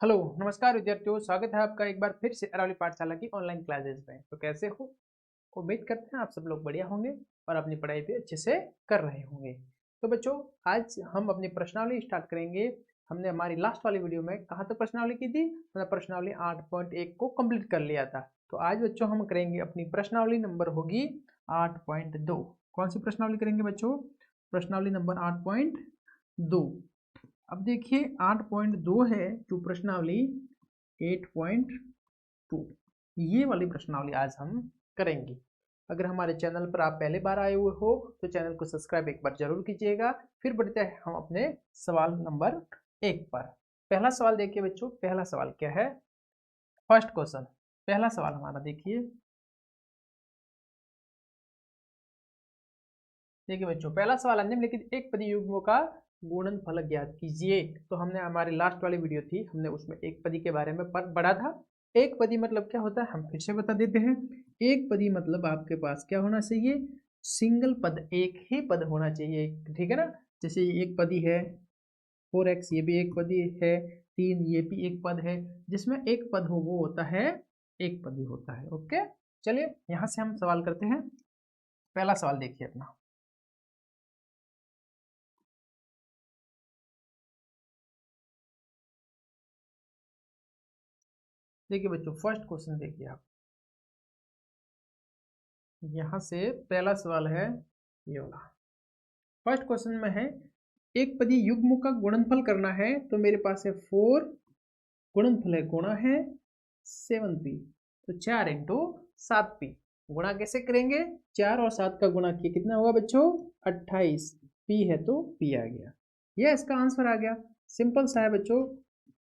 Hello नमस्कार विद्यार्थियों, स्वागत है आपका एक बार फिर से अरावली पाठशाला की ऑनलाइन क्लासेस में। तो कैसे हो? उम्मीद करते हैं आप सब लोग बढ़िया होंगे और अपनी पढ़ाई भी अच्छे से कर रहे होंगे। तो बच्चों, आज हम अपनी प्रश्नावली स्टार्ट करेंगे। हमने हमारी लास्ट वाली वीडियो में कहाँ तक प्रश्नावली की थी? हमने प्रश्नावली 8.1 को कंप्लीट कर लिया था। तो आज बच्चों हम करेंगे अपनी प्रश्नावली नंबर होगी 8.2। कौन सी प्रश्नावली करेंगे बच्चों? प्रश्नावली नंबर 8.2। अब देखिए 8.2 है जो प्रश्नावली 8.2, ये वाली प्रश्नावली आज हम करेंगे। अगर हमारे चैनल पर आप पहले बार आए हुए हो तो चैनल को सब्सक्राइब एक बार जरूर कीजिएगा। फिर बढ़ते हैं हम अपने सवाल नंबर 1 पर। पहला सवाल देखिए बच्चों, पहला सवाल क्या है? फर्स्ट क्वेश्चन, पहला सवाल हमारा देखिए। देखिए बच्चों, पहला सवाल है निम्नलिखित एक पदी युग्मों का गुणनफल ज्ञात कीजिए। तो हमने हमारी लास्ट वाली वीडियो थी, हमने उसमें एक पदी के बारे में पढ़ा था। एक पदी मतलब क्या होता है हम फिर से बता देते हैं। एक पदी मतलब आपके पास क्या होना चाहिए? सिंगल पद, एक ही पद होना चाहिए, ठीक है ना। जैसे एक पदी है 4x, ये भी एक पदी है। 3, ये भी एक पद है। जिसमें एक पद हो वो होता है एक पदी होता है। ओके, चलिए यहां से हम सवाल करते हैं। पहला सवाल देखिए अपना। देखिए बच्चों, फर्स्ट क्वेश्चन देखिए आप। यहां से पहला सवाल है ये वाला। फर्स्ट क्वेश्चन में है एक पदी युग्म का गुणनफल करना है। तो मेरे पास है 4, गुणनफल है गुणा है 7p। तो 4 इंटू 7p। गुणा कैसे करेंगे? 4 और 7 का गुणा किया कितना होगा बच्चों? 28। p है तो p आ गया। यह इसका आंसर आ गया। सिंपल सा है बच्चों,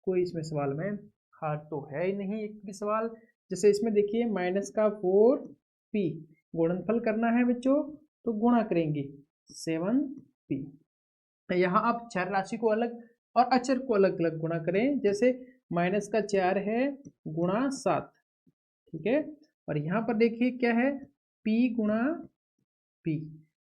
कोई इसमें सवाल में हार्ड तो है ही नहीं एक भी सवाल। जैसे इसमें देखिए माइनस का 4p, गुणनफल करना है बच्चों तो गुणा करेंगे 7p। यहाँ आप चर राशि को अलग और अचर को अलग अलग गुणा करें। जैसे माइनस का 4 है गुणा 7, ठीक है। और यहाँ पर देखिए क्या है? p गुणा p,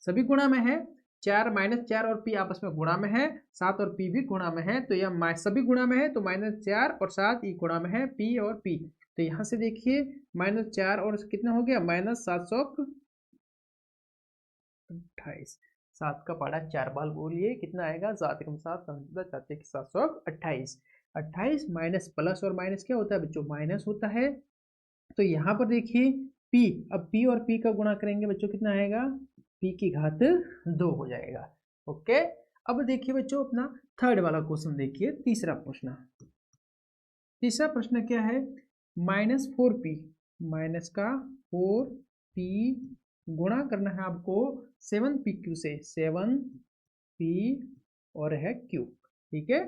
सभी गुणा में है। 4 -4 और p आपस में गुणा में है। 7 और p भी गुणा में है। तो यह सभी गुणा में है तो -4 और 7 ये गुणा में है, p और p। तो यहाँ से देखिए -4 और कितना हो गया? -728। 7 का पहाड़ा 4 बाल बोलिए कितना आएगा? 7 कम 7 728। 28 माइनस प्लस और माइनस क्या होता है बच्चों? माइनस होता है। तो यहाँ पर देखिए p, अब p और p का गुणा करेंगे बच्चों कितना आएगा? p की घात 2 हो जाएगा। ओके, अब देखिए बच्चों अपना थर्ड वाला क्वेश्चन देखिए, तीसरा प्रश्न। तीसरा प्रश्न क्या है? -4p, माइनस का 4p गुणा करना है आपको 7pq से। 7p और है q, ठीक है।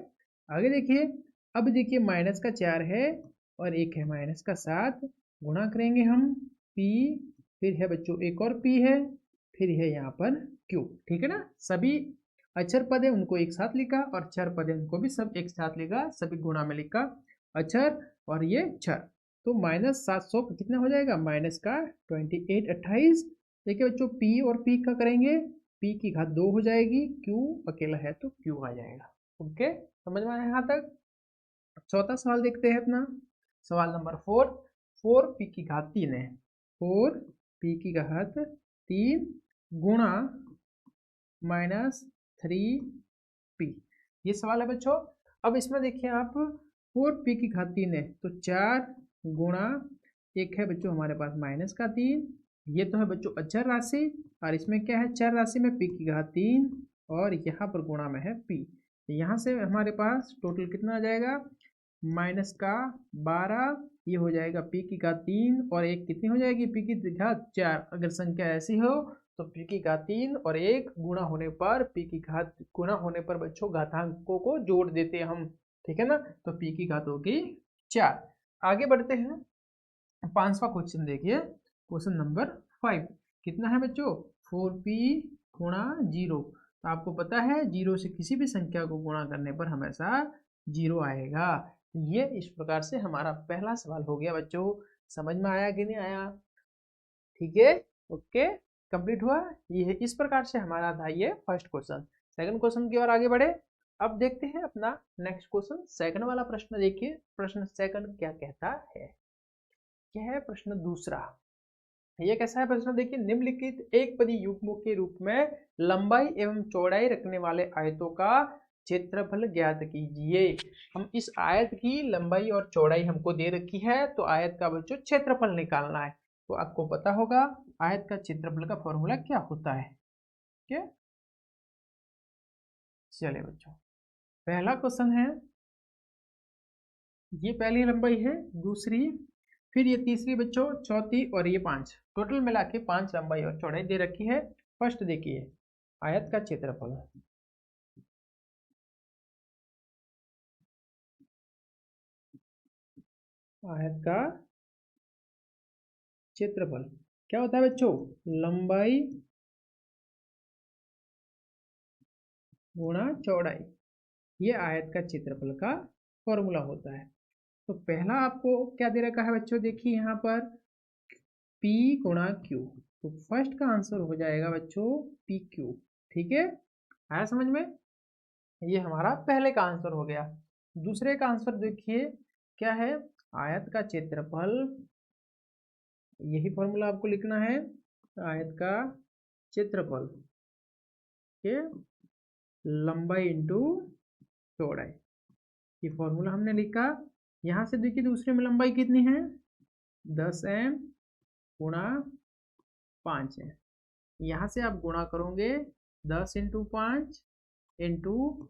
आगे देखिए, अब देखिए माइनस का 4 है और एक है माइनस का 7। गुणा करेंगे हम p, फिर है बच्चों एक और p है, फिर है यहाँ पर q, ठीक है ना। सभी अक्षर पद है उनको एक साथ लिखा और चर पद है उनको भी सब एक साथ लिखा, सभी गुणा में लिखा अक्षर और ये छर। तो -700 कितना हो जाएगा? माइनस का 28 28। देखिए बच्चों p और p का करेंगे, p की घात 2 हो जाएगी, q अकेला है तो q आ जाएगा। ओके, समझ में आया यहाँ तक? चौथा सवाल देखते हैं अपना, सवाल नंबर 4। 4p की घात 3 है। 4p की घात 3 गुणा -3p, ये सवाल है बच्चों। अब इसमें देखिए आप 4p की घात 3 है तो 4 गुणा, एक है बच्चों हमारे पास माइनस का 3, ये तो है बच्चों अचर राशि, और इसमें क्या है? चर राशि में p की घात 3 और यहाँ पर गुणा में है p। यहाँ से हमारे पास टोटल कितना आ जाएगा? माइनस का 12, ये हो जाएगा p की घात 3 और एक कितनी हो जाएगी? p की घात 4। अगर संख्या ऐसी हो तो p की घात 3 और 1 गुणा होने पर, p की घात गुणा होने पर बच्चों घातांकों को जोड़ देते हैं हम, ठीक है ना। तो p की घात होगी 4। आगे बढ़ते हैं, पांचवा क्वेश्चन देखिए, क्वेश्चन नंबर 5। कितना है बच्चों? 4p गुणा 0। तो आपको पता है 0 से किसी भी संख्या को गुणा करने पर हमेशा 0 आएगा। ये इस प्रकार से हमारा पहला सवाल हो गया बच्चों। समझ में आया कि नहीं आया? ठीक है, ओके, कंप्लीट हुआ। ये इस प्रकार से हमारा था ये फर्स्ट क्वेश्चन। सेकंड क्वेश्चन की ओर आगे बढ़े। अब देखते हैं अपना नेक्स्ट क्वेश्चन, सेकंड वाला प्रश्न देखिए। प्रश्न सेकंड क्या कहता है, क्या है प्रश्न दूसरा। ये कैसा है प्रश्न देखिए, निम्नलिखित एक पदी युग्मों के रूप में लंबाई एवं चौड़ाई रखने वाले आयतों का क्षेत्रफल ज्ञात कीजिए। हम इस आयत की लंबाई और चौड़ाई हमको दे रखी है, तो आयत का बच्चों क्षेत्रफल निकालना है। तो आपको पता होगा आयत का क्षेत्रफल का फॉर्मूला क्या होता है। ठीक है, चलिए बच्चों पहला क्वेश्चन है, ये पहली लंबाई है, दूसरी, फिर ये तीसरी बच्चों, चौथी और ये पांच, टोटल मिला के 5 लंबाई और चौड़ाई दे रखी है। फर्स्ट देखिए आयत का क्षेत्रफल, आयत का क्षेत्रफल क्या होता है बच्चों, लंबाई गुणा चौड़ाई, ये आयत का क्षेत्रफल का फॉर्मूला होता है। तो पहला आपको क्या दे रखा है बच्चों, देखिए यहाँ पर P गुणा Q, तो फर्स्ट का आंसर हो जाएगा बच्चों PQ। ठीक है, आया समझ में, ये हमारा पहले का आंसर हो गया। दूसरे का आंसर देखिए क्या है, आयत का क्षेत्रफल, यही फॉर्मूला आपको लिखना है, आयत का क्षेत्रफल के लंबाई इंटू चौड़ाई, ये फॉर्मूला हमने लिखा। यहाँ से देखिए दूसरे में लंबाई कितनी है, 10m गुणा 5 है। यहाँ से आप गुणा करोगे 10 into 5 into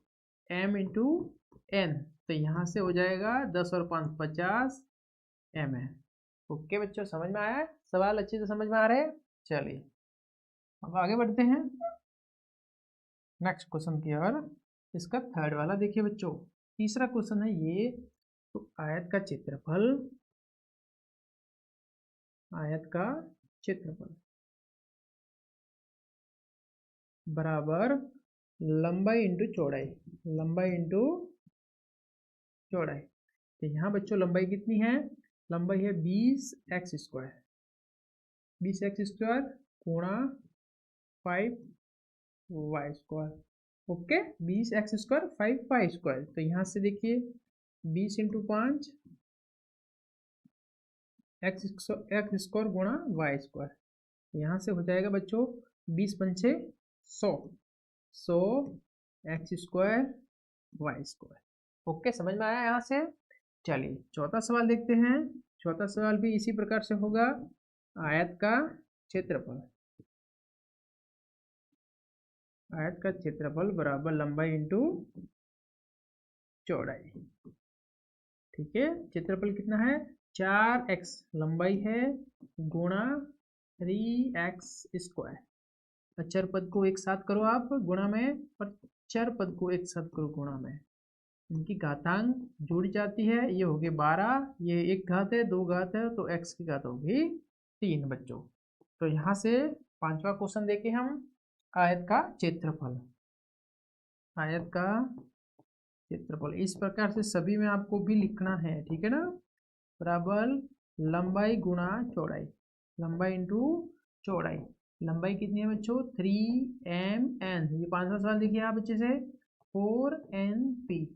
m into n, तो यहाँ से हो जाएगा 10 और 5 50 m है। ओके बच्चों समझ में आया है, सवाल अच्छे से समझ में आ रहे हैं। चलिए अब आगे बढ़ते हैं नेक्स्ट क्वेश्चन की ओर। इसका थर्ड वाला देखिए बच्चों, तीसरा क्वेश्चन है ये, तो आयत का क्षेत्रफल, आयत का क्षेत्रफल बराबर लंबाई इंटू चौड़ाई, लंबाई इंटू चौड़ाई। तो यहाँ बच्चों लंबाई कितनी है, लंबाई है 20x², 20x² गुणा 5y²। ओके, 20x² 5y², तो यहाँ से देखिए 20 इंटू 5 x² गुणा y², यहाँ से हो जाएगा बच्चों 20 पंचे 100, 100 x² y²। ओके समझ में आया यहाँ से। चलिए चौथा सवाल देखते हैं। चौथा सवाल भी इसी प्रकार से होगा, आयत का क्षेत्रफल, आयत का क्षेत्रफल बराबर लंबाई इंटू चौड़ाई। ठीक है, क्षेत्रफल कितना है, 4x लंबाई है गुणा 3x²। अचर पद को एक साथ करो आप गुणा में, और चर पद को एक साथ करो गुणा में, इनकी घातांक जुड़ जाती है, ये हो गए 12, ये एक घात है, दो घात है, तो x की घात होगी 3 बच्चों। तो यहाँ से पांचवा क्वेश्चन देखे हम, आयत का क्षेत्रफल, आयत का क्षेत्रफल इस प्रकार से सभी में आपको भी लिखना है, ठीक है ना, बराबर लंबाई गुणा चौड़ाई, लंबाई इंटू चौड़ाई। लंबाई कितनी है बच्चों, 3mn, ये पांचवा सवाल देखिए आप अच्छे से, 4np।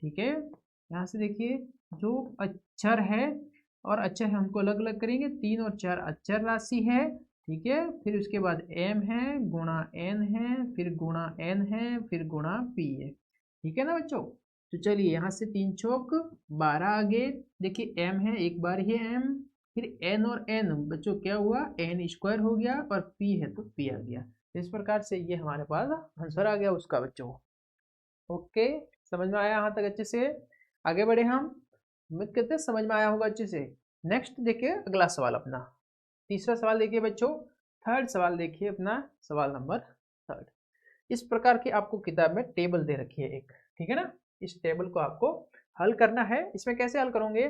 ठीक है, यहाँ से देखिए जो अक्षर है और अक्षर है उनको अलग अलग करेंगे, 3 और 4 अक्षर राशि है। ठीक है, फिर उसके बाद m है गुणा n है, फिर गुणा n है, फिर गुणा p है। ठीक है ना बच्चों, तो चलिए यहाँ से 3 चौक 12 आगे, देखिए m है एक बार ही m, फिर n और n बच्चों क्या हुआ, n² हो गया, और p है तो p आ गया। इस प्रकार से ये हमारे पास आंसर आ गया उसका बच्चों। ओके समझ में आया यहाँ तक अच्छे से, आगे बढ़े हम, उम्मीद करते हैं समझ में आया होगा अच्छे से। नेक्स्ट देखिए अगला सवाल अपना, तीसरा सवाल देखिए बच्चों, थर्ड सवाल देखिए अपना, सवाल नंबर थर्ड। इस प्रकार की आपको किताब में टेबल दे रखी है एक, ठीक है ना, इस टेबल को आपको हल करना है। इसमें कैसे हल करोगे,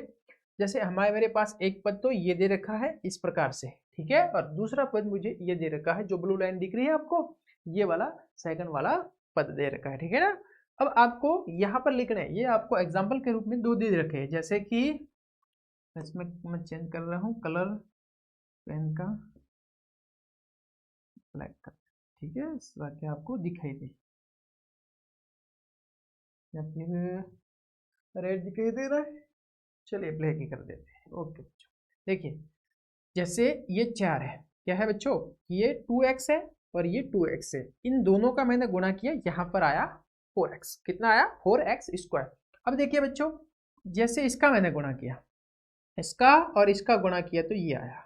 जैसे हमारे मेरे पास एक पद तो ये दे रखा है इस प्रकार से, ठीक है, और दूसरा पद मुझे ये दे रखा है, जो ब्लू लाइन दिख रही है आपको, ये वाला सेकंड वाला पद दे रखा है, ठीक है ना। अब आपको यहाँ पर लिखना है, ये आपको एग्जाम्पल के रूप में दो दे रखे हैं, जैसे कि इसमें मैं चेंज कर रहा हूँ कलर पेन का, ब्लैक का, ठीक है, ताकि आपको दिखाई दे। या फिर रेड दिखाई दे रहा है, चलिए ब्लैक ही कर देते हैं। ओके बच्चों, देखिए जैसे ये 4 है, क्या है बच्चों, ये 2x है और ये 2x है, इन दोनों का मैंने गुणा किया, यहाँ पर आया 4x, कितना आया 4x स्क्वायर। अब देखिए बच्चों, जैसे इसका मैंने गुणा किया, इसका और इसका गुणा किया तो ये आया।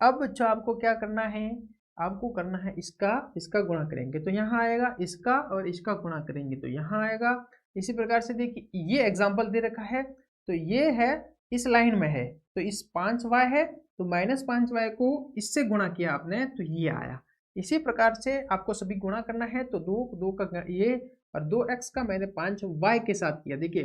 अब बच्चों आपको क्या करना है, आपको करना है इसका इसका गुणा करेंगे तो यहाँ आएगा, इसका और इसका गुणा करेंगे तो यहाँ आएगा। इसी प्रकार से देखिए ये एग्जाम्पल दे रखा है, तो ये है इस लाइन में है, तो इस 5y है तो -5y को इससे गुणा किया आपने तो ये आया। इसी प्रकार से आपको सभी गुणा करना है, तो दो का ये और 2x का मैंने 5y के साथ किया। देखिए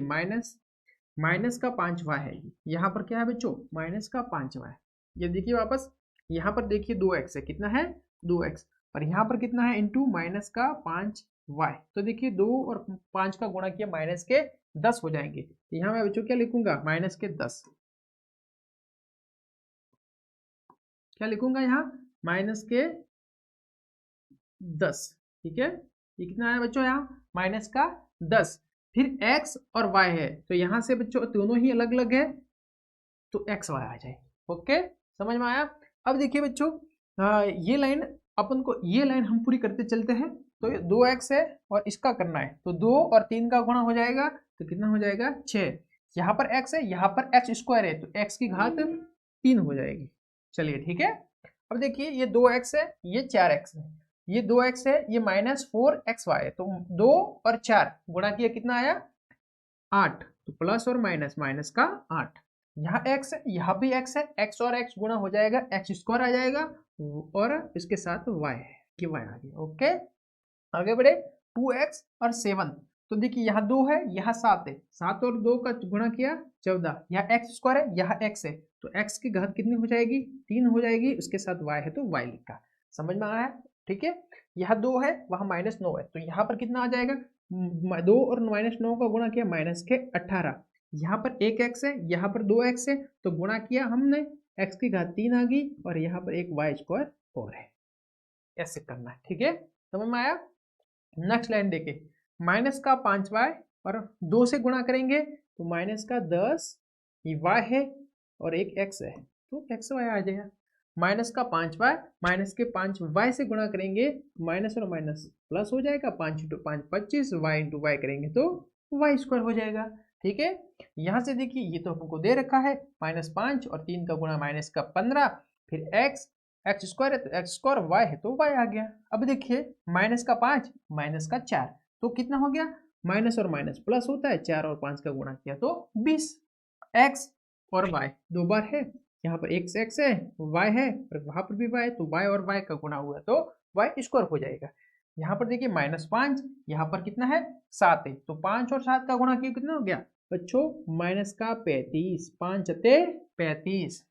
माइनस का 5y है, यहाँ पर क्या है बच्चों, माइनस का 5y। ये देखिए वापस यहाँ पर देखिए 2x है, कितना है 2x, और यहाँ पर कितना है इंटू माइनस का 5y। तो देखिए 2 और 5 का गुणा किया, माइनस के 10 हो जाएंगे। तो यहाँ मैं बच्चों क्या लिखूंगा, माइनस के 10, क्या लिखूंगा यहाँ, माइनस के 10। ठीक है, ये कितना आया बच्चों यहाँ, माइनस का 10। फिर x और y है, तो यहाँ से बच्चों दोनों ही अलग अलग है, तो एक्स वाई आ जाए। ओके, समझ में आया। अब देखिए बच्चों, ये लाइन अपन को, ये लाइन हम पूरी करते चलते हैं, तो ये 2x है और इसका करना है, तो 2 और 3 का गुणा हो जाएगा तो कितना हो जाएगा 6। यहाँ पर x है, यहाँ पर x स्क्वायर है, तो x की घात 3 हो जाएगी। चलिए ठीक है, अब देखिए ये 2x है, ये 4x है, ये 2x है, ये -4xy है, तो 2 और 4 गुणा किया कितना आया 8, तो प्लस और माइनस, माइनस का 8। यहाँ x है, यहाँ भी x है, x और x गुणा हो जाएगा, x स्क्वायर आ जाएगा, और इसके साथ y है कि y आ गया। ओके, आगे बढ़े, 2x और 7, तो देखिए यहाँ 2 है, यहाँ 7 है, 7 और 2 का गुणा किया 14, यहाँ x स्क्वायर है, यहाँ x है, तो x की घात कितनी हो जाएगी 3 हो जाएगी, उसके साथ y है तो y लिखा। समझ में आया, ठीक है। यहाँ 2 है, वहाँ -9 है, तो यहाँ पर कितना आ जाएगा, 2 और -9 का गुणा किया, माइनस के 18, यहाँ पर एक x है, यहाँ पर 2x है, तो गुणा किया हमने, x की घात 3 आ गई, और यहाँ पर एक y स्क्वायर और है, ऐसे करना है। ठीक है, समझ में आया। नेक्स्ट लाइन देखे, माइनस का 5y और 2 से गुणा करेंगे तो माइनस का 10, ये y है और एक x है, तो xy आ जाएगा। माइनस का 5y, माइनस के 5y से गुणा करेंगे तो माइनस और माइनस प्लस हो जाएगा, 5 इंटू 5 25, y इंटू वाई करेंगे तो y स्क्वायर हो जाएगा। ठीक है, यहाँ से देखिए ये तो हमको दे रखा है, -5 और 3 का गुणा माइनस का 15, फिर एक्स स्क्वायर है तो एक्स स्क्वायर, वाई है तो वाई आ गया। अब देखिए माइनस का 5 माइनस का 4, तो कितना हो गया, माइनस और माइनस प्लस होता है, 4 और 5 का गुणा किया तो 20। एक्स और वाई दो बार है, यहाँ पर एक्स है, वाई है, और वहां पर भी वाई, तो वाई और वाई का गुणा हुआ तो वाई स्क्वायर हो जाएगा। यहाँ पर देखिए -5, यहाँ पर कितना है 7 है, तो 5 और 7 का गुणा किया कितना हो गया बच्चों, माइनस का 35, 5 × 35।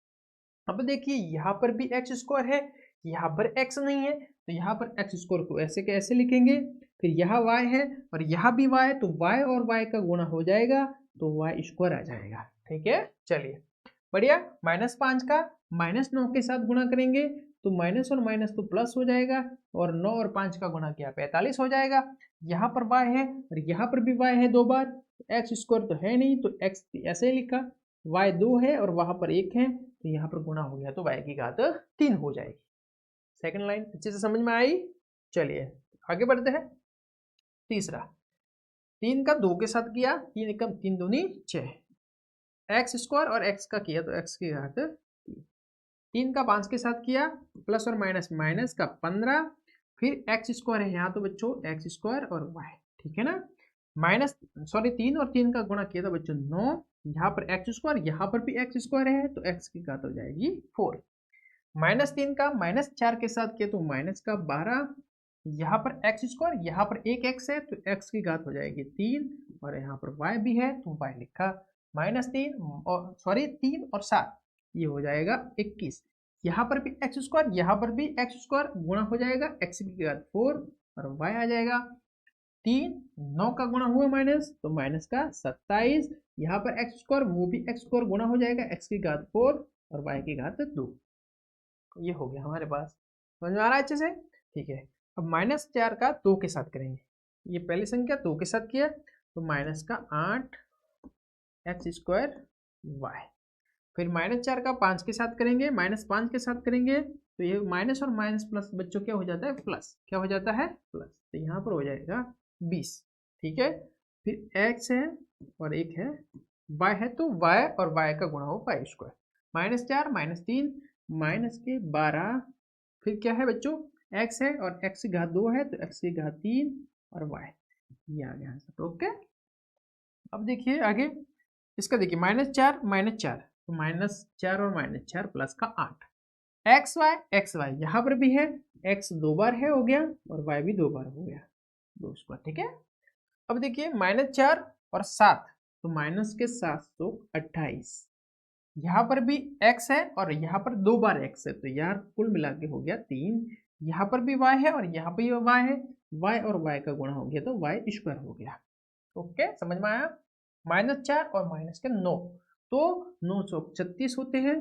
अब देखिए यहाँ पर भी एक्स स्क्वायर है, यहाँ पर एक्स नहीं है, तो यहाँ पर एक्स स्क्वायर को ऐसे के ऐसे लिखेंगे, फिर यहाँ वाई है और यहाँ भी वाई है, तो वाई और वाई का गुणा हो जाएगा तो वाई स्क्वायर आ जाएगा। ठीक है, चलिए बढ़िया। -5 का -9 के साथ गुणा करेंगे तो माइनस और माइनस तो प्लस हो जाएगा, और 9 और 5 का गुणा किया 45 हो जाएगा। यहाँ पर y है और यहाँ पर भी y है दो बार, एक्स स्क्वायर तो है नहीं, तो x ऐसे ही लिखा, y 2 है और वहां पर 1 है, तो यहाँ पर गुणा हो गया तो y की घात 3 हो जाएगी। सेकंड लाइन अच्छे से समझ में आई। चलिए आगे बढ़ते हैं। तीसरा, 3 का 2 के साथ किया, 3 एकम 3 दूनी 6, एक्स स्क्वायर और x का किया तो x की घात 3 का 5 के साथ किया, प्लस और माइनस, माइनस का 15, फिर एक्स स्क्वायर है यहाँ, तो बच्चों एक्स स्क्वायर और वाई, ठीक है ना, सॉरी 3 और 3 का गुणा किया था बच्चों 9, यहाँ पर एक्स स्क्वायर, यहाँ पर भी एक्स स्क्वायर है, तो एक्स की घात हो जाएगी 4। -3 का -4 के साथ किया तो माइनस का 12, यहाँ पर एक्स स्क्वायर, यहाँ पर एक एक्स है, तो एक्स की घात हो जाएगी 3, और यहाँ पर वाई भी है तो वाई लिखा, -3 और सॉरी 3 और 7, ये हो जाएगा 21। यहाँ पर भी एक्स स्क्वायर, यहाँ पर भी एक्स स्क्वायर, गुणा हो जाएगा, एक्स की घात 4 और वाई आ जाएगा 3, 9 का गुणा हुआ माइनस, तो माइनस का 27, यहाँ पर एक्स स्क्वायर, वो भी एक्स स्क्वायर गुणा हो जाएगा, एक्स की घात 4 और वाई की घात 2। ये हो गया हमारे पास, समझ में आ रहा है अच्छे से। ठीक है, अब -4 का 2 के साथ करेंगे, ये पहली संख्या 2 के साथ किया, तो माइनस का 8 एक्स स्क्वायर वाई। फिर -4 का 5 के साथ करेंगे, -5 के साथ करेंगे तो ये माइनस और माइनस प्लस बच्चों क्या हो जाता है, प्लस। क्या हो जाता है, प्लस। तो यहाँ पर हो जाएगा 20। ठीक है, फिर एक्स है और एक है वाई है, तो वाई और वाई का गुणा हो वाई स्क्वायर। -4 -3 माइनस के 12। फिर क्या है बच्चों, एक्स है और एक्स की घात 2 है तो एक्स की घात 3 और वाई। ये आ गया आंसर। ओके, अब देखिए आगे इसका, देखिए -4 -4 तो -4 और -4 प्लस का 8 एक्स वाई यहाँ पर भी है, एक्स 2 बार है हो गया और वाई भी 2 बार हो गया, 2 स्क्वायर। ठीक है, अब देखिए -4 और 7 तो माइनस के 7 तो 28। यहाँ पर भी x है और यहाँ पर 2 बार x है तो यार कुल मिला के हो गया 3। यहाँ पर भी y है और यहाँ पर भी y है, y और y का गुणा हो गया तो y स्क्वायर हो गया। ओके, समझ में आया। -4 और माइनस के 9 तो 9 चौक 36 होते हैं,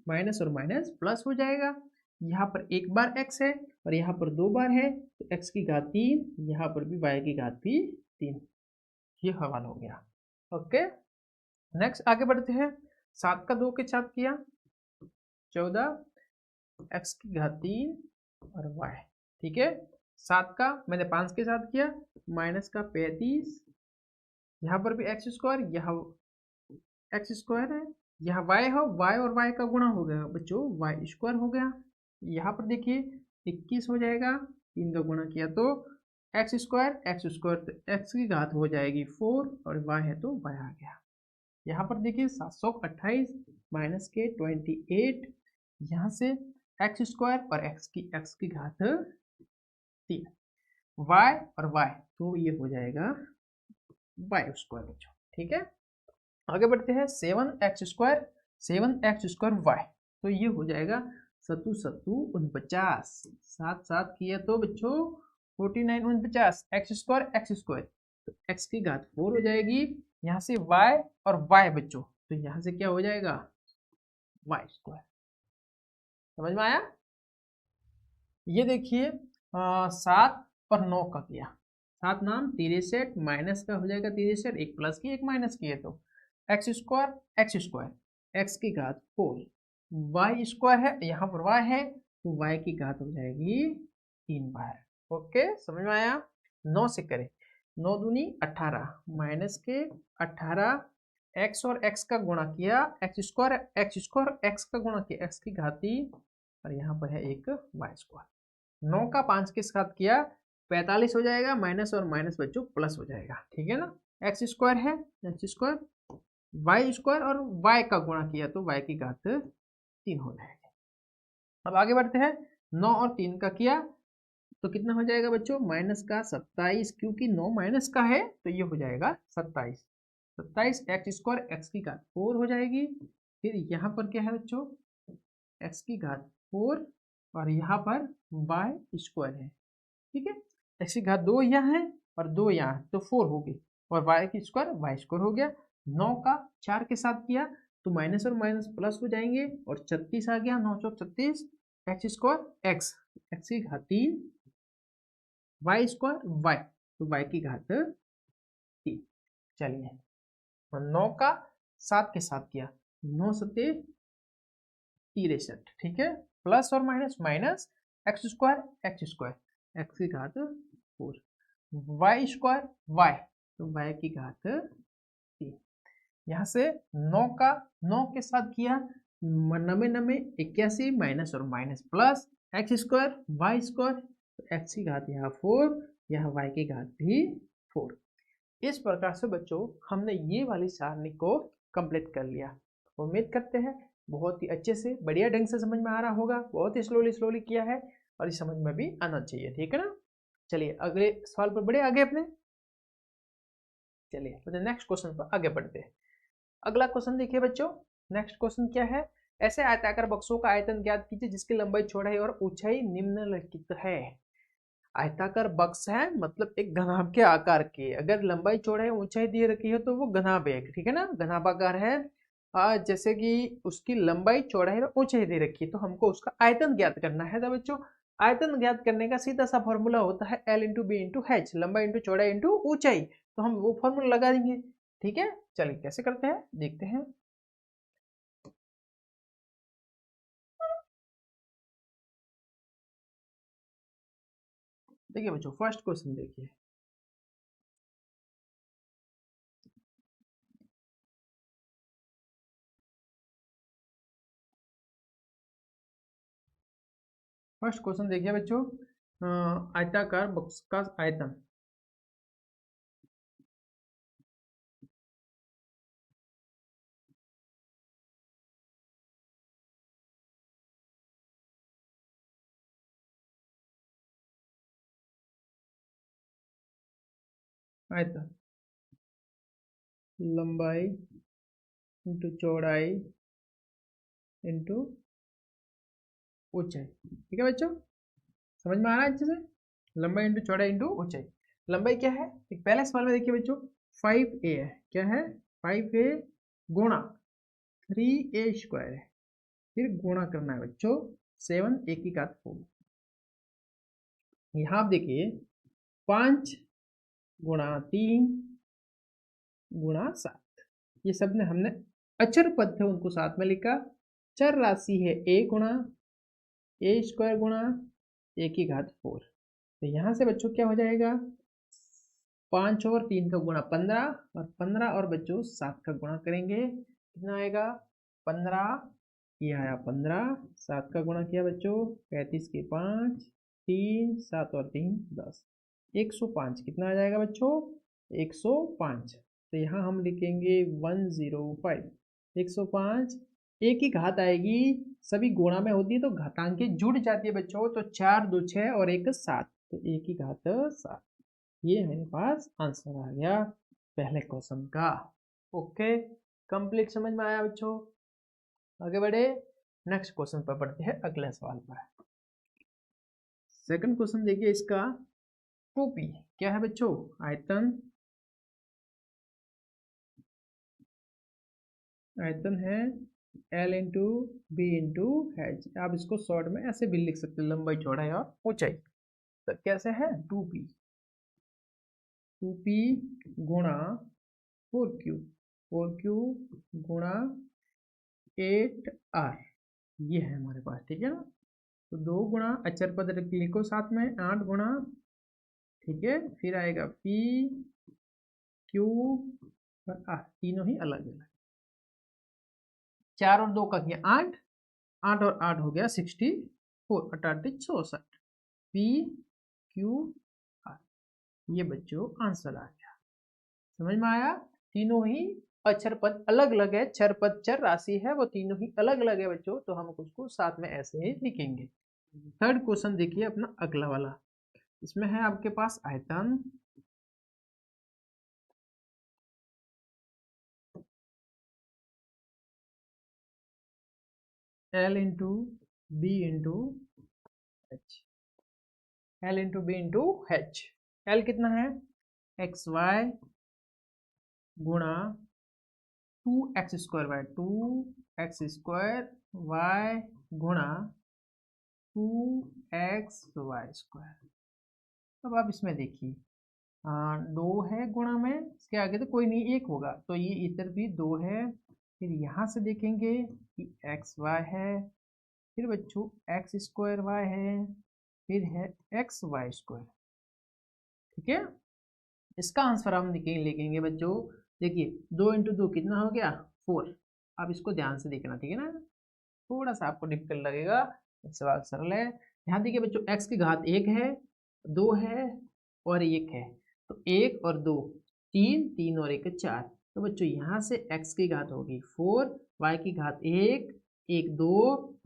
माइनस और माइनस प्लस हो जाएगा। यहाँ पर एक बार x है और यहाँ पर 2 बार है तो x की घात 3, यहाँ पर भी y की घात भी 3। ये हवाला हो गया। ओके, नेक्स्ट आगे बढ़ते हैं। 7 का 2 के साथ किया 14 x की घात 3 और y। ठीक है, 7 का मैंने 5 के साथ किया माइनस का 35, यहाँ पर भी एक्स स्क्वायर, यहाँ एक्स स्क्वायर है, यहाँ y हो, y और y का गुणा हो गया बच्चों, y स्क्वायर हो गया। यहाँ पर देखिए 21 हो जाएगा, 3 का गुणा किया तो एक्स स्क्वायर तो x की घात हो जाएगी 4 और y है तो y आ गया। यहाँ पर देखिए 728 माइनस के 28, यहाँ से एक्स स्क्वायर और x की घात 3, y और y तो ये हो जाएगा y स्क्वायर बच्चों। ठीक है, आगे बढ़ते हैं। 7x स्क्वायर y तो ये हो जाएगा 7 7 49, 7 7 किया तो बच्चों 49 49 x स्क्वायर तो x की घात 4 हो जाएगी। यहाँ से y और y बच्चों तो यहाँ से क्या हो जाएगा, y स्क्वायर। समझ में आया। ये देखिए 7 और 9 का किया, 7 नाम 63 माइनस का हो जाएगा 63, एक प्लस की एक माइनस की है तो एक्स स्क्वायर एक्स की घात 4, वाई स्क्वायर है यहाँ पर y है तो y की घात हो जाएगी 3 बार। ओके, समझ में आया। 9 से करें, 9 दूनी 18 माइनस के 18, x और x का गुणा किया, एक्स स्क्वायर x का गुणा किया, x की घात 3 और यहाँ पर है एक y स्क्वायर। 9 का 5 के साथ किया 45 हो जाएगा, माइनस और माइनस बच्चों प्लस हो जाएगा। ठीक है ना, एक्स स्क्वायर है एक्स स्क्वायर, वाई स्क्वायर और y का गुणा किया तो y की घात 3 हो जाएगा। अब आगे बढ़ते हैं। 9 और 3 का किया तो कितना हो जाएगा बच्चों, माइनस का 27, क्योंकि 9 माइनस का है तो ये हो जाएगा 27। 27 एक्स स्क्वायर एक्स की घात 4 हो जाएगी। फिर यहाँ पर क्या है बच्चों, एक्स की घात 4 और यहाँ पर y स्क्वायर है। ठीक है, एक्स की घात 2 यहाँ है और 2 यहाँ है तो 4 होगी और y की स्क्वायर y स्क्वायर हो गया। 9 का 4 के साथ किया तो माइनस और माइनस प्लस हो जाएंगे और 36 आ गया, 9 चौक 36, एक्स स्क्वायर एक्स की घात 3, y स्क्वायर y तो y की घात 3। चलिए, 9 का 7 के साथ किया, 9 सत्ते 63। ठीक है, प्लस और minus minus, x square x की घात 4, वाई स्क्वायर y तो y की घात 3। यहाँ से 9 का 9 के साथ किया, 90 90 81 माइनस और minus plus, x square y square तो एक्स की घात यहाँ 4, यहाँ y की घात भी 4। इस प्रकार से बच्चों हमने ये वाली सारणी को कंप्लीट कर लिया। उम्मीद करते हैं बहुत ही अच्छे से बढ़िया ढंग से समझ में आ रहा होगा। बहुत ही स्लोली किया है और इस समझ में भी आना चाहिए। ठीक है ना, चलिए अगले सवाल पर बढ़े आगे अपने। चलिए अपने नेक्स्ट क्वेश्चन पर आगे बढ़ते हैं। अगला क्वेश्चन देखिए बच्चों, नेक्स्ट क्वेश्चन क्या है, ऐसे आयताकार बक्सों का आयतन ज्ञात कीजिए जिसकी लंबाई चौड़ाई और ऊंचाई निम्नलिखित है। आयताकार बक्स है मतलब एक घनाभ के आकार की, अगर लंबाई चौड़ाई ऊंचाई दी रखी है तो वो घनाभ है। ठीक है ना, घनाभाकार है। जैसे कि उसकी लंबाई चौड़ाई और ऊंचाई दे रखी है तो हमको उसका आयतन ज्ञात करना है। तो बच्चों आयतन ज्ञात करने का सीधा सा फॉर्मूला होता है L into B into H, लंबाई इंटू चौड़ाई इंटू ऊंचाई। तो हम वो फॉर्मूला लगा देंगे। ठीक है, चलिए कैसे करते हैं देखते हैं। देखिए बच्चों, फर्स्ट क्वेश्चन देखिए। फर्स्ट क्वेश्चन देखिए बच्चों, आयताकार बॉक्स का आयतन। आयतन लंबाई इंटू चौड़ाई इंटू ऊंचाई। ठीक है बच्चों, समझ में आ रहा है अच्छे से? लंबाई इंटू चौड़ाई इंटू ऊंचाई। लंबाई क्या है, एक पहले सवाल में देखिए बच्चों, 5a है। क्या है? 5a गुणा 3a² है। फिर गुणा करना है बच्चों 7a की घात 4। यहाँ आप देखिए 5 गुणा 3 गुणा 7, ये सब ने हमने अचर पद थे उनको साथ में लिखा। चर राशि है a² गुणा a की घात 4। तो यहाँ से बच्चों क्या हो जाएगा, 5 और 3 का गुणा 15, और 15 और बच्चों 7 का गुणा करेंगे कितना आएगा 15। ये आया 15, 7 का गुणा किया बच्चों 35 के 5, 3 7 और 3 10, 105 कितना आ जाएगा बच्चों 105। तो यहाँ हम लिखेंगे 105, 105। एक ही घात आएगी, सभी गुणा में होती है तो घातांकी जुड़ जाती है बच्चों। तो 4 2 6 और 1 7, तो 1 की घात 7। ये मेरे पास आंसर आ गया पहले क्वेश्चन का। ओके, कंप्लीट समझ में आया बच्चों? आगे बढ़े, नेक्स्ट क्वेश्चन पर बढ़ते हैं अगले सवाल पर। सेकंड क्वेश्चन देखिए इसका, टोपी क्या है बच्चों, आयतन, आयतन है L into B into H. आप इसको शॉर्ट में ऐसे भी लिख सकते हैं, लंबाई चौड़ाई और ऊंचाई। तो कैसे है, 2p, 2p गुणा 4q, 4q गुणा 8r, ये है हमारे पास। ठीक है ना, तो 2 गुणा अचर पद लिखो साथ में, 8 गुणा, ठीक है, फिर आएगा p q और r, तीनों ही अलग अलग। 4 और 2 का किया 8, 8 और 8 हो गया 64, 64 p q r, ये बच्चों आंसर आ गया। समझ में आया? तीनों ही अक्षर पद अलग अलग है, चर पद चर राशि है वो तीनों ही अलग अलग है बच्चों, तो हम उसको साथ में ऐसे ही लिखेंगे। थर्ड क्वेश्चन देखिए अपना अगला वाला, इसमें है आपके पास आयतन, L into B into H, L into B into H. L कितना है, एक्स वाई गुणा 2x² बाय 2x² y गुणा 2xy²। अब आप इसमें देखिए, 2 है गुणा में, इसके आगे तो कोई नहीं, 1 होगा, तो ये इधर भी 2 है। फिर यहाँ से देखेंगे कि xy है, फिर बच्चों x² है, फिर है xy²। ठीक है, इसका आंसर हम लिखेंगे बच्चों। देखिए 2 इंटू 2 कितना हो गया 4। अब इसको ध्यान से देखना, ठीक है ना, थोड़ा सा आपको डिफिकल्ट लगेगा, सवाल सरल है। ध्यान देखिए बच्चों, x की घात 1 है, 2 है और 1 है, तो 1 और 2 3, 3 और 1 4। तो बच्चों यहाँ से x की घात होगी 4, y की घात 1, 1 2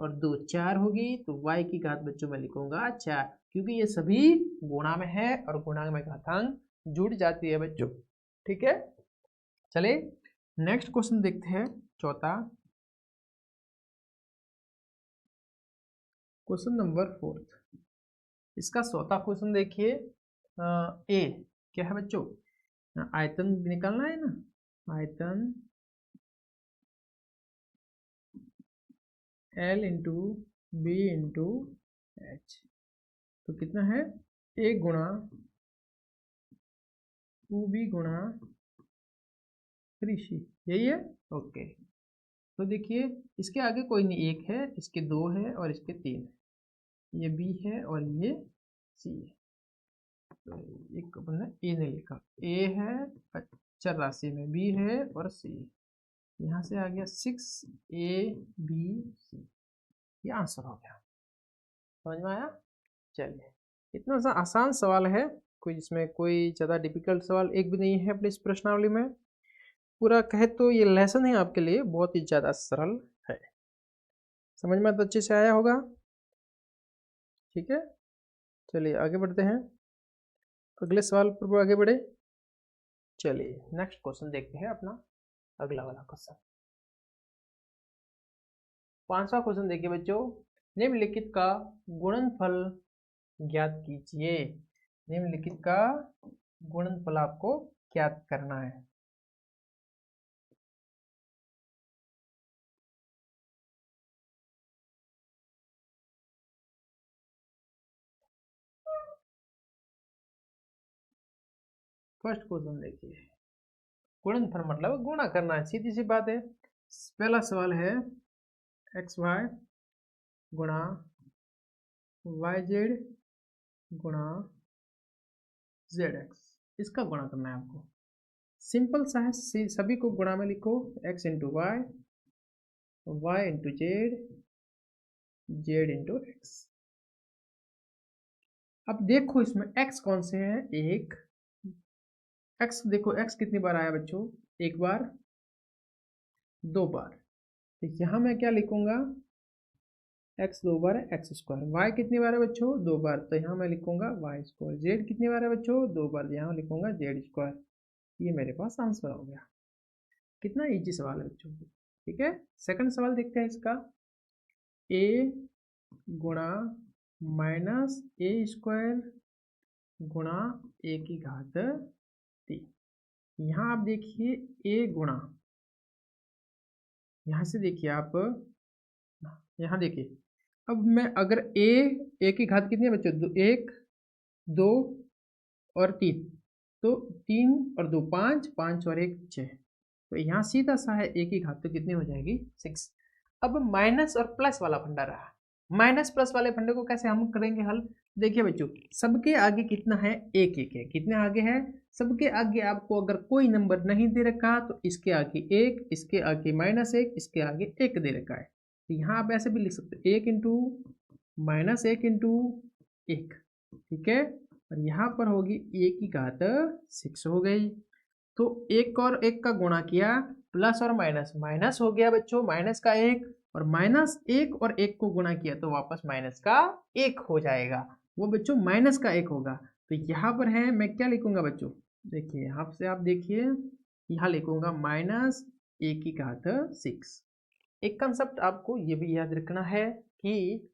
और 2 4 होगी, तो y की घात बच्चों मैं लिखूंगा 4, क्योंकि ये सभी गुणा में है और गुणांक में घातांक जुड़ जाती है बच्चों। ठीक है, चलिए नेक्स्ट क्वेश्चन देखते हैं, चौथा क्वेश्चन नंबर 4। इसका चौथा क्वेश्चन देखिए, ए क्या है बच्चों, आयतन निकालना है ना, आयतन L into B into H. तो कितना है, 1 गुणा 2b गुणा 3c, यही है। ओके, तो देखिए इसके आगे कोई नहीं, एक है, इसके दो है और इसके तीन है, ये b है और ये c है। तो एक अपन ने ए ने लिखा, a है अचर राशि में, b है और c, यहाँ से आ गया 6abc, ये आंसर हो गया। समझ में आया? चलिए, इतना सा आसान सवाल है, कोई इसमें कोई ज़्यादा डिफिकल्ट सवाल एक भी नहीं है अपनी इस प्रश्नावली में। पूरा कहे तो ये लेसन है आपके लिए बहुत ही ज़्यादा सरल है। समझ में तो अच्छे से आया होगा। ठीक है, चलिए आगे बढ़ते हैं, अगले सवाल पर आगे बढ़े। चलिए नेक्स्ट क्वेश्चन देखते हैं अपना, अगला वाला क्वेश्चन। 5वां क्वेश्चन देखिए बच्चों, निम्नलिखित का गुणनफल ज्ञात कीजिए। निम्नलिखित का गुणनफल आपको ज्ञात करना है। फर्स्ट क्वेश्चन देखिए, गुणनफल मतलब गुणा करना है, सीधी सी बात है। पहला सवाल है एक्स वाई गुणा वाई जेड गुणा जेड एक्स, इसका गुणा करना है आपको। सिंपल सा है, सभी को गुणा में लिखो, x into y, y into z, z into x. अब देखो इसमें एक्स कौन से हैं, एक एक्स, देखो एक्स कितनी बार आया बच्चों, एक बार, दो बार, तो यहाँ मैं क्या लिखूंगा, एक्स दो बार है एक्स स्क्वायर, वाई कितनी बार है बच्चों, दो बार, तो यहाँ मैं लिखूंगा वाई स्क्वायर, जेड कितनी बार है बच्चों, दो बार, यहाँ लिखूंगा जेड स्क्वायर। ये मेरे पास आंसर हो गया। कितना इजी सवाल है बच्चों। ठीक है, सेकंड सवाल देखते हैं इसका, ए गुणा माइनस ए स्क्वायर गुणा ए की घात 3। यहाँ आप देखिए ए गुणा, यहाँ से देखिए आप, यहाँ देखिए, अब मैं अगर ए की घात कितनी है बच्चों, एक, दो और तीन, तो तीन और दो पाँच, पाँच और एक छः, तो यहाँ सीधा सा है ए की घात तो कितनी हो जाएगी 6। अब माइनस और प्लस वाला फंडा रहा, माइनस प्लस वाले फंडे को कैसे हम करेंगे हल। देखिए बच्चों, सबके आगे कितना है, एक एक है, कितने आगे है, सबके आगे आपको अगर कोई नंबर नहीं दे रखा तो इसके आगे एक, इसके आगे माइनस एक, इसके आगे एक दे रखा है, तो यहाँ आप ऐसे भी लिख सकते हो, एक इंटू माइनस एक इंटू एक। ठीक है, और यहाँ पर होगी ए की घात 6 हो गई, तो एक और एक का गुणा किया, प्लस और माइनस, माइनस हो गया बच्चों माइनस का एक, और माइनस एक और एक को गुणा किया तो वापस माइनस का एक हो जाएगा, वो बच्चों माइनस का एक होगा। तो यहाँ पर है, मैं क्या लिखूंगा बच्चों, देखिए यहाँ से आप देखिए, यहाँ लिखूंगा माइनस ए की घात 6। एक कंसेप्ट आपको ये भी याद रखना है कि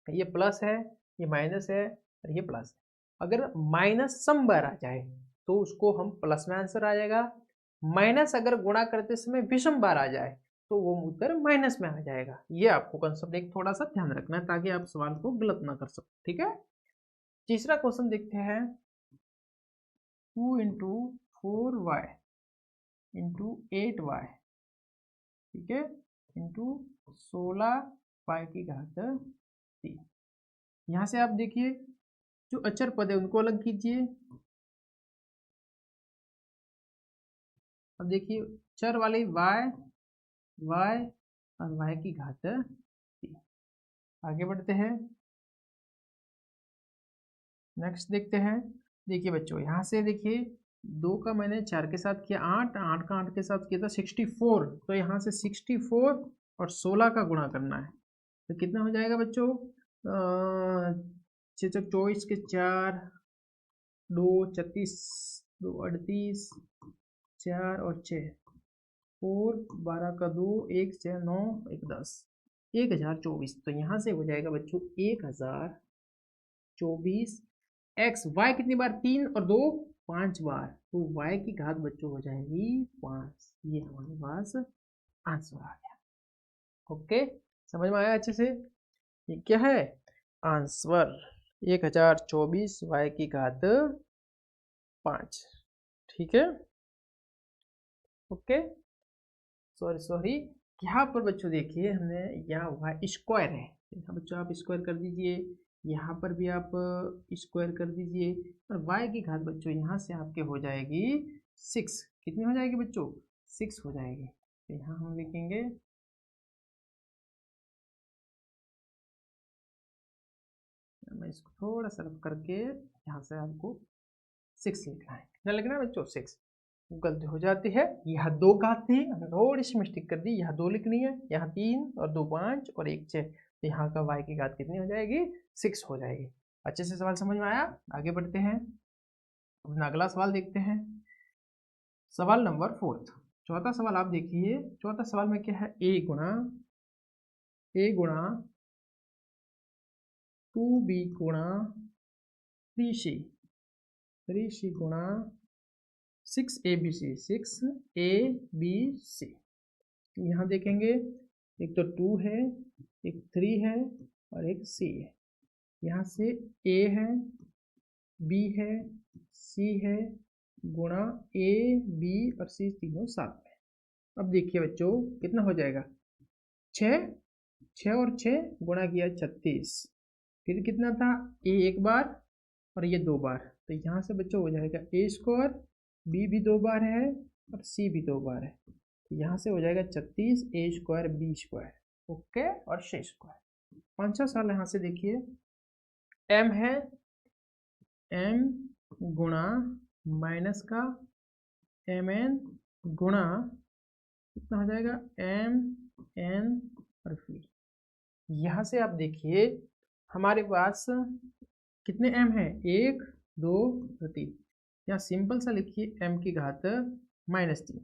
ये प्लस है, ये माइनस है और ये प्लस है। अगर माइनस सम बार आ जाए तो उसको हम प्लस में आंसर आ जाएगा, माइनस अगर गुणा करते समय विषम बार आ जाए तो वो उत्तर माइनस में आ जाएगा। ये आपको कंसेप्ट एक थोड़ा सा ध्यान रखना है ताकि आप सवाल को गलत ना कर सको। ठीक है, तीसरा क्वेश्चन देखते हैं, 2 इंटू 4y इंटू 8y, ठीक है, इंटू 16y की घात 3। यहाँ से आप देखिए जो अचर पद है उनको अलग कीजिए। अब देखिए चर वाले y, y और y की घात 3। आगे बढ़ते हैं, नेक्स्ट देखते हैं। देखिए बच्चों यहाँ से देखिए, दो का मैंने चार के साथ किया 8, 8 का 8 के साथ किया था 64, तो यहाँ से 64 और 16 का गुणा करना है, तो कितना हो जाएगा बच्चों, 24 के 4, 2 36, 2 38, 4 और 6, 4 12 का 2, 1 6 9 1 10, 1024। तो यहाँ से हो जाएगा बच्चों 1024। एक्स वाई कितनी बार, 3 और 2 5 बार, तो वाई की घात बच्चों हो जाएगी 5। ये हमारे पास आंसर आ गया। ओके, समझ में आया अच्छे से, ये क्या है आंसर, 1024 वाई की घात 5। ठीक है, ओके। सॉरी, यहाँ पर बच्चों देखिए हमने यहाँ वाई स्क्वायर है, यहाँ बच्चों आप स्क्वायर कर दीजिए, यहाँ पर भी आप स्क्वायर कर दीजिए, और y की घात बच्चों यहाँ से आपके हो जाएगी 6। कितनी हो जाएगी बच्चों? 6 हो जाएगी। तो यहाँ हम लिखेंगे, मैं इसको थोड़ा सा रफ करके यहाँ से आपको 6 लिखना है। कितना लिखना है बच्चों? 6। गलती हो जाती है, यहाँ 2 घात थी, हमने थोड़ी सी मिस्टेक कर दी, यहाँ 2 लिखनी है, यहाँ 3 और 2 5 और 1 6, तो यहाँ का y की घात कितनी हो जाएगी? 6 हो जाएगी। अच्छे से सवाल समझ में आया? आगे बढ़ते हैं, अपना अगला सवाल देखते हैं। सवाल नंबर 4, चौथा सवाल आप देखिए। चौथा सवाल में क्या है? a गुणा 2b गुणा 3c गुणा 6abc 6abc। यहाँ देखेंगे, एक तो 2 है, एक 3 है और एक c है। यहाँ से a है, b है, c है, गुणा a b और c तीनों साथ में। अब देखिए बच्चों कितना हो जाएगा? 6 और 6 गुणा किया 36, फिर कितना था? a एक बार और ये 2 बार, तो यहाँ से बच्चों हो जाएगा a स्क्वायर, b भी 2 बार है और c भी 2 बार है, तो यहाँ से हो जाएगा 36 a square b square, okay, और c स्क्वायर। पांचवा सवाल यहाँ से देखिए, m है, m गुणा माइनस का mn गुणा कितना हो जाएगा? m n और फिर यहाँ से आप देखिए हमारे पास कितने m है? 1 2 और 3। यहाँ सिंपल सा लिखिए m की घात -3,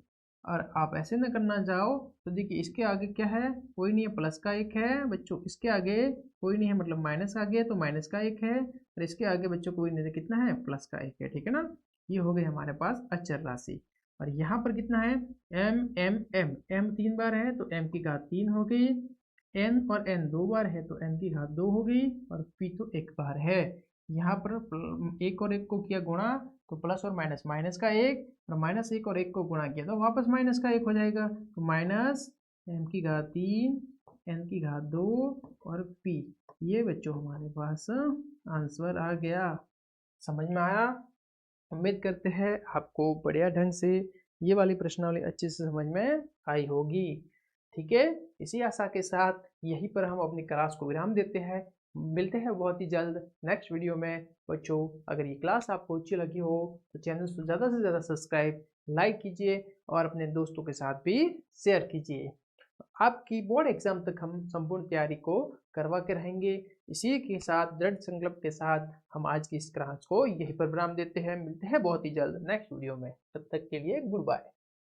और आप ऐसे ना करना चाहो तो देखिए इसके आगे क्या है? कोई नहीं है, प्लस का 1 है बच्चों, इसके आगे कोई नहीं है, मतलब माइनस आ गया तो माइनस का 1 है, और इसके आगे बच्चों कोई नहीं है, कितना है? प्लस का 1 है, ठीक है ना। ये हो गई हमारे पास अचर राशि। और यहाँ पर कितना है? m 3 बार है तो m की घात 3 हो गई, n और n 2 बार है तो n की घात 2 हो गई, और p तो 1 बार है। यहाँ पर 1 और 1 को किया गुणा तो प्लस और माइनस, माइनस का 1 और -1 और 1 को गुणा किया तो वापस माइनस का 1 हो जाएगा, तो माइनस m की घात 3 n की घात 2 और p। ये बच्चों हमारे पास आंसर आ गया। समझ में आया? उम्मीद करते हैं आपको बढ़िया ढंग से ये वाली प्रश्नावली अच्छे से समझ में आई होगी। ठीक है, इसी आशा के साथ यहीं पर हम अपनी क्लास को विराम देते हैं। मिलते हैं बहुत ही जल्द नेक्स्ट वीडियो में। बच्चों अगर ये क्लास आपको अच्छी लगी हो तो चैनल को ज़्यादा से ज़्यादा सब्सक्राइब, लाइक कीजिए और अपने दोस्तों के साथ भी शेयर कीजिए। आपकी बोर्ड एग्जाम तक हम संपूर्ण तैयारी को करवा के रहेंगे। इसी के साथ दृढ़ संकल्प के साथ हम आज की इस क्लास को यहीं पर विराम देते हैं। मिलते हैं बहुत ही जल्द नेक्स्ट वीडियो में, तब तक के लिए गुड बाय।